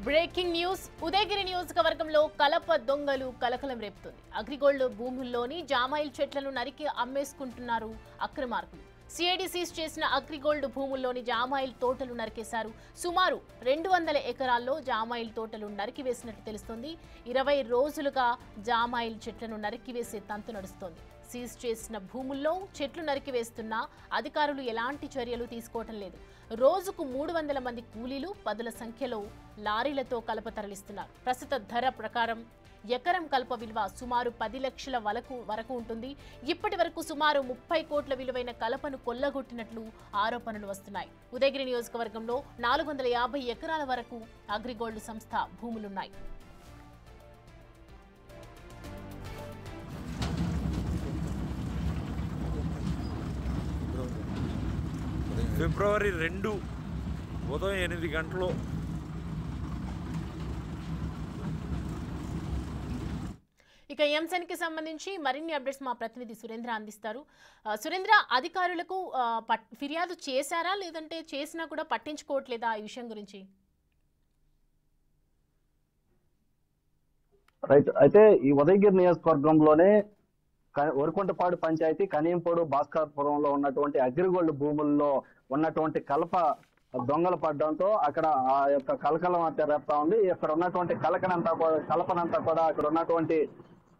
Breaking news Udayagiri నియోజకవర్గంలో కలప దొంగలు కలకలం రేపుతుంది. అగ్రిగోల్డ్ భూముల్లోని జామాయిల్ చెట్లను నరికి అమ్మేసుకుంటున్నారు అక్రమార్కులు. సిఐడి సీజ్ చేసిన అగ్రిగోల్డ్ భూముల్లోని జామాయిల్ తోటలు నరికేశారు. సుమారు 200 ఎకరాల్లో జామాయిల్ తోటలు నరికివేసినట్టు తెలుస్తోంది. 20 రోజులుగా జామాయిల్ చెట్లను నరికివేసే తంతు నడుస్తోంది. సీజ్ చేసిన భూముల్లో చెట్లు నరికివేస్తున్నా అధికారులు ఎలాంటి చర్యలు తీసుకోవటం లేదు. రోజుకు 300 మంది కూలీలు 10ల సంఖ్యలో లారీలతో కలప తరలిస్తున్నారు. ప్రస్తుత ధర ప్రకారం ఎకరం కలప విలువ సుమారు 10 లక్షల వరకు ఉంటుంది. ఇప్పటి వరకు సుమారు 30 కోట్ల విలువైన కలపను కొల్లగొట్టినట్లు ఆరోపణలు వస్తున్నాయి. ఉదయగిరి నియోజకవర్గంలో 450 ఎకరాల వరకు అగ్రిగోల్డ్ సంస్థ భూములున్నాయి. ఫిబ్రవరి 2 ఉదయం 8 గంటలు ఇక ఈ అంశానికి సంబంధించి మరిన్ని అప్డేట్స్ మా ప్రతినిధి సురేంద్ర అందిస్తారు. సురేంద్ర, అధికారులకు ఫిర్యాదు చేశారా, లేదంటే చేసినా కూడా పట్టించుకోవట్లేదా ఈ విషయం గురించి? రైట్. అయితే ఈ ఉదయగిరి నియోజకవర్గంలోనే వరికుంటపాడు పంచాయతీ కనియంపూడు భాస్కరపురంలో ఉన్నటువంటి అగ్రిగోల్డ్ భూముల్లో ఉన్నటువంటి కలప దొంగలు పడడంతో అక్కడ ఆ యొక్క కలకలం అయితే రేపుతా ఉంది. ఇక్కడ ఉన్నటువంటి కలపనంతా కూడా అక్కడ ఉన్నటువంటి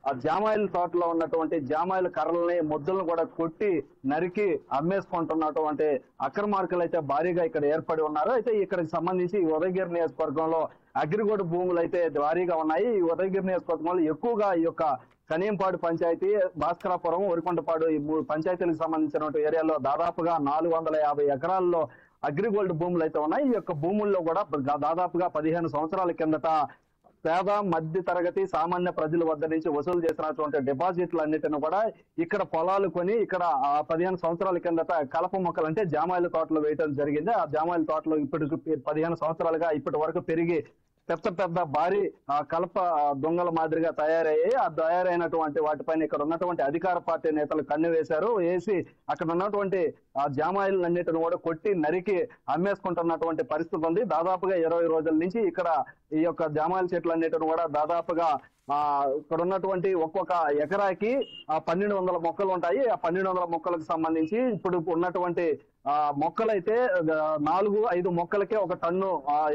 ఆ జామాయిల్ తోటలో ఉన్నటువంటి జామాయిల్ కర్రల్ని ముద్దులను కూడా కొట్టి నరికి అమ్మేసుకుంటున్నటువంటి అక్రమార్కులు అయితే భారీగా ఇక్కడ ఏర్పడి ఉన్నారు. అయితే ఇక్కడికి సంబంధించి ఈ ఉదయగిరి నియోజకవర్గంలో అగ్రిగోల్డ్ భూములు అయితే భారీగా ఉన్నాయి. ఈ ఉదయగిరి నియోజకవర్గంలో ఎక్కువగా ఈ యొక్క కనియంపాడు పంచాయతీ, భాస్కరాపురం, వరికుంటపాడు ఈ 3 పంచాయతీలకు సంబంధించినటువంటి ఏరియాలో దాదాపుగా 450 ఎకరాల్లో అగ్రిగోల్డ్ భూములు అయితే ఉన్నాయి. ఈ యొక్క భూముల్లో కూడా దాదాపుగా 15 సంవత్సరాల కిందట పేద మధ్య తరగతి సామాన్య ప్రజల వద్ద నుంచి వసూలు చేసినటువంటి డిపాజిట్లు అన్నిటిని కూడా ఇక్కడ పొలాలు కొని ఇక్కడ 15 సంవత్సరాల కిందట కలప మొక్కలు అంటే జామాయిల తోటలు వేయడం జరిగింది. ఆ జామాయిల తోటలు ఇప్పటికి 15 సంవత్సరాలుగా ఇప్పటి వరకు పెరిగి పెద్ద భారీ కలప దొంగల మాదిరిగా తయారయ్యాయి. ఆ తయారైనటువంటి వాటిపైన ఇక్కడ ఉన్నటువంటి అధికార పార్టీ నేతలు కన్ను వేసి అక్కడ ఉన్నటువంటి ఆ జామాయిలన్నిటిని కూడా కొట్టి నరికి అమ్మేసుకుంటున్నటువంటి పరిస్థితి ఉంది. దాదాపుగా 20 రోజుల నుంచి ఇక్కడ ఈ యొక్క జామాయిల చెట్లన్నిటిని కూడా దాదాపుగా ఇక్కడ ఉన్నటువంటి ఒక్కొక్క ఎకరాకి 1200 మొక్కలు ఉంటాయి. ఆ 1200 మొక్కలకు సంబంధించి ఇప్పుడు ఉన్నటువంటి మొక్కలైతే 4-5 మొక్కలకే 1 టన్ను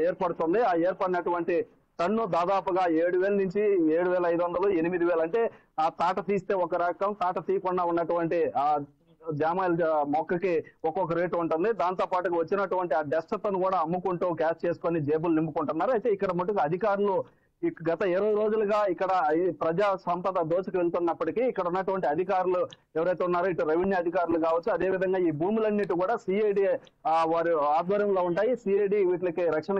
ఏర్పడుతుంది. ఆ ఏర్పడినటువంటి టన్ను దాదాపుగా 7,000 నుంచి 7,500, 8,000 అంటే ఆ తాట తీస్తే ఒక రకం, తాట తీయకుండా ఉన్నటువంటి జామాయిల్ మొక్కకి ఒక్కొక్క రేటు ఉంటుంది. దాంతో పాటుగా వచ్చినటువంటి ఆ డస్ట్ను కూడా అమ్ముకుంటూ క్యాష్ చేసుకొని జేబులు నింపుకుంటున్నారు. అయితే ఇక్కడ మటుకు అధికారులు గత 20 రోజులుగా ఇక్కడ ప్రజా సంపద దోచుకు వెళ్తున్నప్పటికీ ఇక్కడ ఉన్నటువంటి అధికారులు ఎవరైతే ఉన్నారో ఇటు రెవెన్యూ అధికారులు కావచ్చు, అదేవిధంగా ఈ భూములన్నిటి కూడా సిఐడి వారి ఆధ్వర్యంలో ఉంటాయి. సిఐడి వీటికి రక్షణ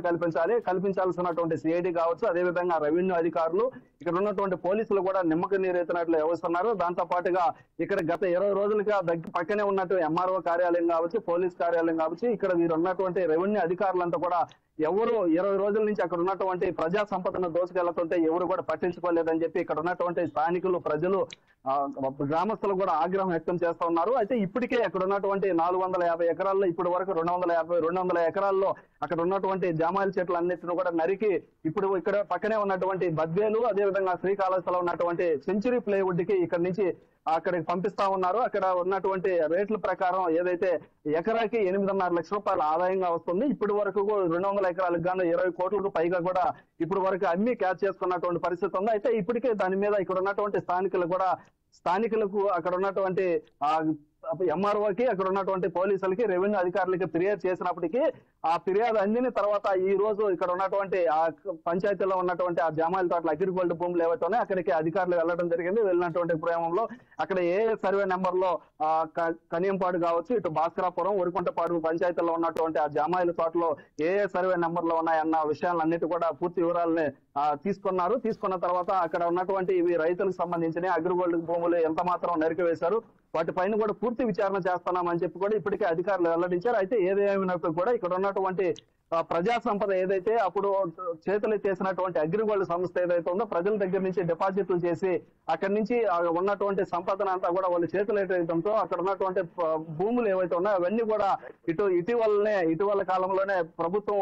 కల్పించాల్సినటువంటి సిఐడి కావచ్చు, అదేవిధంగా రెవెన్యూ అధికారులు ఇక్కడ ఉన్నటువంటి పోలీసులు కూడా నిమ్మక నీరెత్తినట్లు వ్యవహరిస్తున్నారు. దాంతో పాటుగా ఇక్కడ గత 20 రోజులుగా పక్కనే ఉన్నట్టు ఎంఆర్ఓ కార్యాలయం కావచ్చు, పోలీస్ కార్యాలయం కావచ్చు, ఇక్కడ వీరు ఉన్నటువంటి రెవెన్యూ అధికారులంతా కూడా ఎవరు 20 రోజుల నుంచి అక్కడ ఉన్నటువంటి ప్రజా సంపదను దోచుకెళ్తుంటే ఎవరు కూడా పట్టించుకోలేదని చెప్పి ఇక్కడ ఉన్నటువంటి స్థానికులు, ప్రజలు, గ్రామస్తులు కూడా ఆగ్రహం వ్యక్తం చేస్తూ ఉన్నారు. అయితే ఇప్పటికే అక్కడ ఉన్నటువంటి 450 ఎకరాల్లో ఇప్పటి వరకు 200 ఎకరాల్లో అక్కడ ఉన్నటువంటి జామాయిల చెట్లు అన్నిటిని కూడా నరికి ఇప్పుడు ఇక్కడ పక్కనే ఉన్నటువంటి బద్వేలు, అదేవిధంగా శ్రీకాళహస్తిలో ఉన్నటువంటి సెంచురీ ప్లేవుడ్ కి ఇక్కడ నుంచి అక్కడికి పంపిస్తా ఉన్నారు. అక్కడ ఉన్నటువంటి రేట్ల ప్రకారం ఏదైతే ఎకరాకి 8.5 లక్షల రూపాయల ఆదాయంగా వస్తుంది. ఇప్పటి వరకు 200 ఎకరాలకు గాను 20 కోట్లకు పైగా కూడా ఇప్పటి వరకు అమ్మి క్యాచ్ చేసుకున్నటువంటి పరిస్థితి ఉంది. అయితే ఇప్పటికే దాని మీద ఇక్కడ ఉన్నటువంటి స్థానికులకు అక్కడ ఉన్నటువంటి ఎంఆర్ఓకి, అక్కడ ఉన్నటువంటి పోలీసులకి, రెవెన్యూ అధికారులకి ఫిర్యాదు చేసినప్పటికీ ఆ ఫిర్యాదు అందిన తర్వాత ఈ రోజు ఇక్కడ ఉన్నటువంటి ఆ పంచాయతీలో ఉన్నటువంటి ఆ జామాయిల తోటల అగ్రిగోల్డ్ భూములు ఏవైతే ఉన్నాయో అక్కడికి అధికారులు వెళ్ళడం జరిగింది. వెళ్ళినటువంటి ప్రేమంలో అక్కడ ఏ సర్వే నెంబర్లో కనియంపాడు కావచ్చు, ఇటు భాస్కరాపురం, వరికుంటపాడు పంచాయతీలో ఉన్నటువంటి ఆ జామాయిల తోటలో ఏ సర్వే నెంబర్లో ఉన్నాయన్న విషయాలన్నిటి కూడా పూర్తి వివరాలని తీసుకున్న తర్వాత అక్కడ ఉన్నటువంటి ఇవి రైతులకు సంబంధించిన అగ్రిగోల్డ్ భూములు ఎంత మాత్రం నరికివేశారు, వాటిపైన కూడా పూర్తి విచారణ చేస్తున్నామని చెప్పి కూడా ఇప్పటికే అధికారులు వెల్లడించారు. అయితే ఏదేమైనప్పుడు కూడా ఇక్కడ ఉన్నటువంటి ప్రజా సంపద ఏదైతే అప్పుడు చేతులు చేసినటువంటి అగ్రిగోల్డ్ సంస్థ ఏదైతే ఉందో ప్రజల దగ్గర నుంచి డిపాజిట్లు చేసి అక్కడి నుంచి ఉన్నటువంటి సంపదన అంతా కూడా వాళ్ళు చేతులు ఏదైతుందో అక్కడ ఉన్నటువంటి భూములు ఏవైతే ఉన్నాయో అవన్నీ కూడా ఇటీవల కాలంలోనే ప్రభుత్వం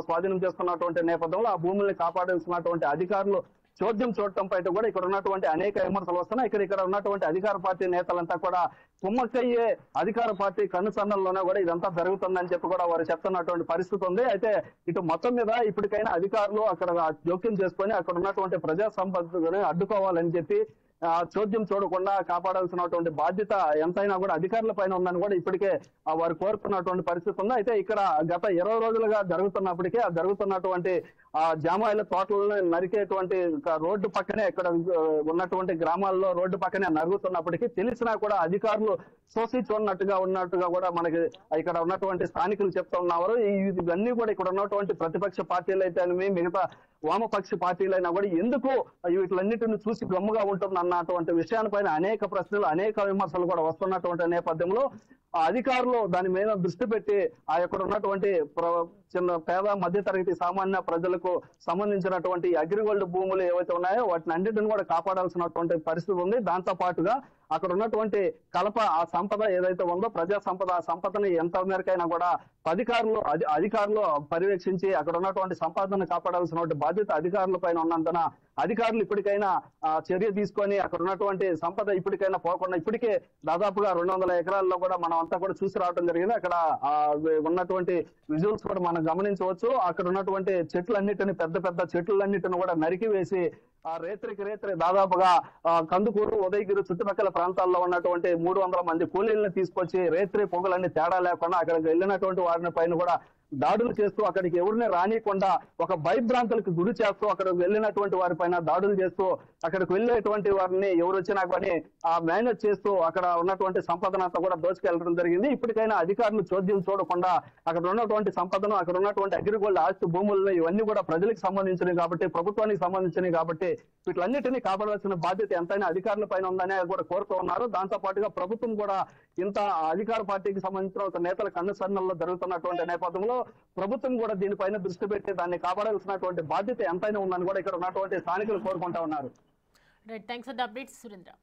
స్వాధీనం చేసుకున్నటువంటి నేపథ్యంలో ఆ భూముల్ని కాపాడాల్సినటువంటి అధికారులు చోద్యం చూడటం పైన కూడా ఇక్కడ ఉన్నటువంటి అనేక విమర్శలు వస్తున్నాయి. ఇక్కడ ఉన్నటువంటి అధికార పార్టీ నేతలంతా కూడా కుమ్మక్కయ్యే అధికార పార్టీ కనుసన్నల్లోనే కూడా ఇదంతా జరుగుతుందని చెప్పి కూడా వారు చెప్తున్నటువంటి పరిస్థితి ఉంది. అయితే ఇటు మొత్తం మీద ఇప్పటికైనా అధికారులు అక్కడ జోక్యం చేసుకొని అక్కడ ఉన్నటువంటి ప్రజా సంపదను అడ్డుకోవాలని చెప్పి చోద్యం చూడకుండా కాపాడాల్సినటువంటి బాధ్యత ఎంతైనా కూడా అధికారుల పైన ఉందని కూడా ఇప్పటికే వారు కోరుతున్నటువంటి పరిస్థితి ఉంది. అయితే ఇక్కడ గత 20 రోజులుగా జరుగుతున్నప్పటికీ ఆ జరుగుతున్నటువంటి జామాయిల తోటలను నరికేటువంటి రోడ్డు పక్కనే ఇక్కడ ఉన్నటువంటి గ్రామాల్లో రోడ్డు పక్కనే నరుగుతున్నప్పటికీ తెలిసినా కూడా అధికారులు సోసి ఉన్నట్టుగా కూడా మనకి ఇక్కడ ఉన్నటువంటి స్థానికులు చెప్తా ఉన్నారు. ఇవన్నీ కూడా ఇక్కడ ఉన్నటువంటి ప్రతిపక్ష పార్టీలు అయితే మిగతా వామపక్ష పార్టీలైనా కూడా ఎందుకు వీటిలన్నిటిని చూసి గమ్ముగా ఉంటుంది అన్నటువంటి విషయాలపైన అనేక ప్రశ్నలు అనేక విమర్శలు కూడా వస్తున్నటువంటి నేపథ్యంలో అధికారులు దాని మీద దృష్టి పెట్టి ఆ యొక్క ఉన్నటువంటి చిన్న పేద మధ్యతరగతి సామాన్య ప్రజలకు సంబంధించినటువంటి అగ్రిగోల్డ్ భూములు ఏవైతే ఉన్నాయో వాటిని అన్నిటిని కూడా కాపాడాల్సినటువంటి పరిస్థితి ఉంది. దాంతో పాటుగా అక్కడ ఉన్నటువంటి కలప ఆ సంపద ఏదైతే ఉందో ప్రజా సంపద ఆ సంపదని ఎంత మేరకైనా కూడా అధికారులు పర్యవేక్షించి అక్కడ ఉన్నటువంటి సంపదను కాపాడాల్సినటువంటి బాధ్యత అధికారుల పైన ఉన్నందున అధికారులు ఇప్పటికైనా చర్య తీసుకొని అక్కడ ఉన్నటువంటి సంపద ఇప్పటికైనా పోకుండా ఇప్పటికే దాదాపుగా 200 ఎకరాల్లో కూడా మనం అంతా కూడా చూసి రావడం జరిగింది. అక్కడ ఉన్నటువంటి విజువల్స్ కూడా మనం గమనించవచ్చు. అక్కడ ఉన్నటువంటి చెట్లన్నిటిని పెద్ద చెట్లన్నిటిని కూడా నరికివేసి రేత్రి దాదాపుగా కందుకూరు ఉదయగిరి చుట్టుపక్కల ప్రాంతాల్లో ఉన్నటువంటి 300 మంది కూలీలను తీసుకొచ్చి రేత్రి పొగలన్నీ తేడా లేకుండా అక్కడికి వెళ్ళినటువంటి వారిని పైన కూడా దాడులు చేస్తూ అక్కడికి ఎవరిని రానియకుండా ఒక భయభ్రాంతులకు గురి చేస్తూ అక్కడికి వెళ్ళినటువంటి వారి పైన దాడులు చేస్తూ అక్కడికి వెళ్ళేటువంటి వారిని ఎవరు వచ్చినా కానీ మేనేజ్ చేస్తూ అక్కడ ఉన్నటువంటి సంపదనంతా కూడా దోచుకెళ్ళడం జరిగింది. ఇప్పటికైనా అధికారులు చోద్యం చూడకుండా అక్కడ ఉన్నటువంటి సంపదను అక్కడ ఉన్నటువంటి అగ్రిగోల్డ్ ఆస్తి భూములను ఇవన్నీ కూడా ప్రజలకు సంబంధించినవి కాబట్టి ప్రభుత్వానికి సంబంధించినవి కాబట్టి వీటిలన్నిటినీ కాపాడాల్సిన బాధ్యత ఎంతైనా అధికారుల పైన ఉందని కూడా కోరుతూ ఉన్నారు. దాంతో పాటుగా ప్రభుత్వం కూడా ఇంత అధికార పార్టీకి సంబంధించిన ఒక నేతల కన్నుసన్నల్లో జరుగుతున్నటువంటి నేపథ్యంలో ప్రభుత్వం కూడా దీనిపైన దృష్టి పెట్టి దాన్ని కాపాడాల్సినటువంటి బాధ్యత ఎంతైనా ఉందని కూడా ఇక్కడ ఉన్నటువంటి స్థానికులు కోరుకుంటా ఉన్నారు. Thanks for the updates Surendra.